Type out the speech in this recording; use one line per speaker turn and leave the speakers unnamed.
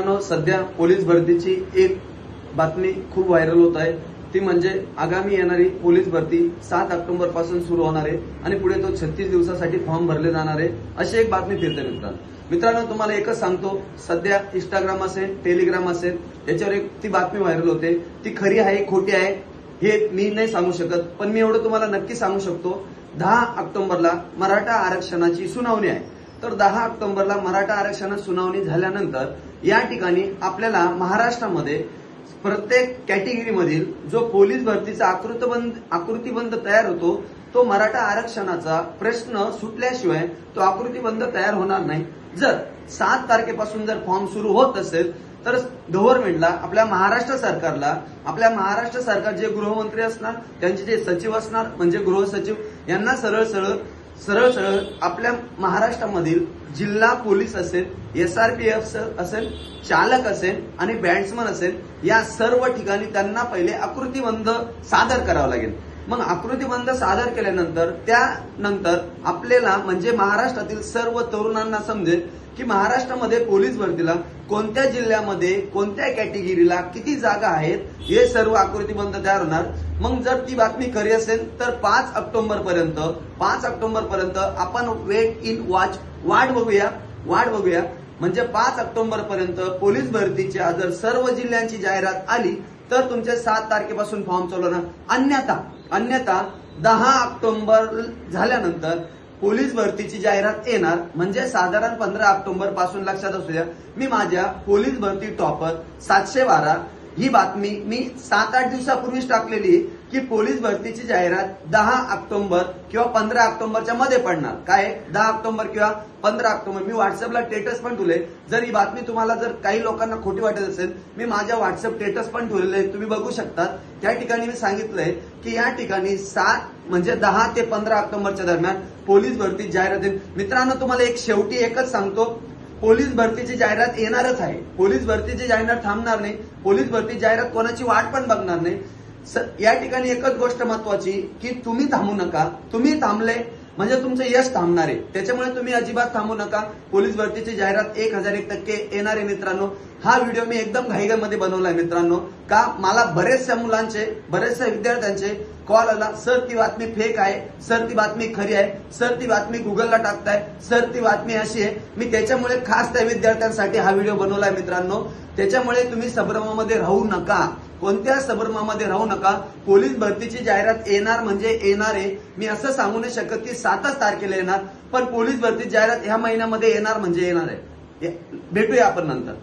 मित्रांनो, सध्या पोलीस भरतीची एक बातमी खूप व्हायरल होत आहे। ती म्हणजे आगामी येणारी पोलीस भरती 7 ऑक्टोबर पासून सुरू होणार आहे आणि पुढे तो 36 दिवसासाठी फॉर्म भरले जाणार आहे, अशी एक बातमी फिरते मित्रांनो। तुम्हाला एकच सांगतो, सध्या इंस्टाग्राम असेल, टेलिग्राम असेल, याच्यावर एक ती बातमी व्हायरल होते। ती खरी आहे खोटी आहे हे मी नाही सांगू शकत, पण मी एवढं तुम्हाला नक्की सांगू शकतो, 10 ऑक्टोबरला मराठा आरक्षणाची सुनावणी आहे। तर 10 ऑक्टोबरला मराठा आरक्षण सुनावणी झाल्यानंतर या ठिकाणी आपल्याला महाराष्ट्रामध्ये प्रत्येक कॅटेगरीमधील जो पोलीस भरतीचा आकृतीबंध तयार होतो, तो मराठा आरक्षणाचा प्रश्न सुटल्याशिवाय तो आकृतीबंध तयार होणार नाही। जर 7 तारखेपासून जर फॉर्म सुरू होत असेल तर गव्हर्नमेंटला, आपल्या महाराष्ट्र सरकारला, आपल्या महाराष्ट्र सरकार जे गृहमंत्री असणार, त्यांचे जे सचिव असणार म्हणजे गृह सचिव, यांना सरळ आपल्या महाराष्ट्रामधील जिल्हा पोलीस असेल, SRPF असेल, चालक असेल आणि बॅट्समन असेल, या सर्व ठिकाणी त्यांना पहिले आकृतीबंध सादर करावं लागेल। मग आकृतीबंध सादर केल्यानंतर त्यानंतर आपल्याला म्हणजे महाराष्ट्रातील सर्व तरुणांना समजेल की महाराष्ट्रामध्ये पोलीस भरतीला कोणत्या जिल्ह्यामध्ये कोणत्या कॅटेगरीला किती जागा आहेत, हे सर्व आकृतीबंध तयार होणार। मग जर ती बातमी खरी असेल तर 5 ऑक्टोबर पर्यंत आपण वेट इन वाट बघूया म्हणजे 5 ऑक्टोबर पर्यंत पोलीस भरतीच्या जर सर्व जिल्ह्यांची जाहिरात आली तर तुमचे 7 तारखेपासून फॉर्म चालू होणार। अन्यथा 10 ऑक्टोबर झाल्यानंतर पोलीस भरतीची जाहिरात येणार, म्हणजे साधारण 15 ऑक्टोबर पासून लक्षात असू द्या, मी माझ्या पोलीस भरती टॉपर 712 ही बातमी मी 7-8 दिवसापूर्वीच टाकलेली आहे की पोलीस भरतीची जाहिरात 10 ऑक्टोबर किंवा 15 ऑक्टोबरच्या मध्ये पडणार। काय 10 ऑक्टोबर किंवा 15 ऑक्टोबर, मी व्हॉट्सअपला स्टेटस पण ठेवले। जर ही बातमी तुम्हाला जर काही लोकांना खोटी वाटत असेल, मी माझ्या व्हॉट्सअप स्टेटस पण ठेवलेले आहे, तुम्ही बघू शकता। त्या ठिकाणी मी सांगितलंय की या ठिकाणी 10 ते 15 ऑक्टोबरच्या दरम्यान पोलीस भरती जाहिरात येईल। मित्रांनो, तुम्हाला शेवटी एकच सांगतो, पोलीस भरतीची जाहिरात येणारच आहे। पोलीस भरतीची जाहिरात थांबणार नाही, पोलीस भरती जाहिरात कोणाची वाट पण बघणार नाही। या ठिकाणी एकच गोष्ट महत्वाची की तुम्ही थांबू नका। तुम्ही थांबले म्हणजे तुमचं यश थांबणार आहे, त्याच्यामुळे तुम्ही अजिबात थांबू नका। पोलीस भरतीची जाहिरात 1001% येणार आहे मित्रांनो। हा व्हिडिओ मी एकदम घाईघाईमध्ये बनवलाय मित्रांनो, का मला बरेचशा विद्यार्थ्यांचे कॉल आला, सर ती बातमी फेक आहे, सर ती बातमी खरी आहे, सर ती बातमी गुगलला टाकताय, सर ती बातमी अशी आहे। मी त्याच्यामुळे खास त्या विद्यार्थ्यांसाठी हा व्हिडिओ बनवलाय मित्रांनो। त्याच्यामुळे तुम्ही संभ्रमामध्ये राहू नका, कोणत्या संभ्रमामध्ये राहू नका। पोलीस भरतीची जाहिरात येणार म्हणजे येणार आहे, मी असं सांगू नाही शकत की 7 तारखेला येणार, पण पोलीस भरती जाहिरात ह्या महिन्यामध्ये येणार म्हणजे येणार आहे। भेटूया आपण नंतर।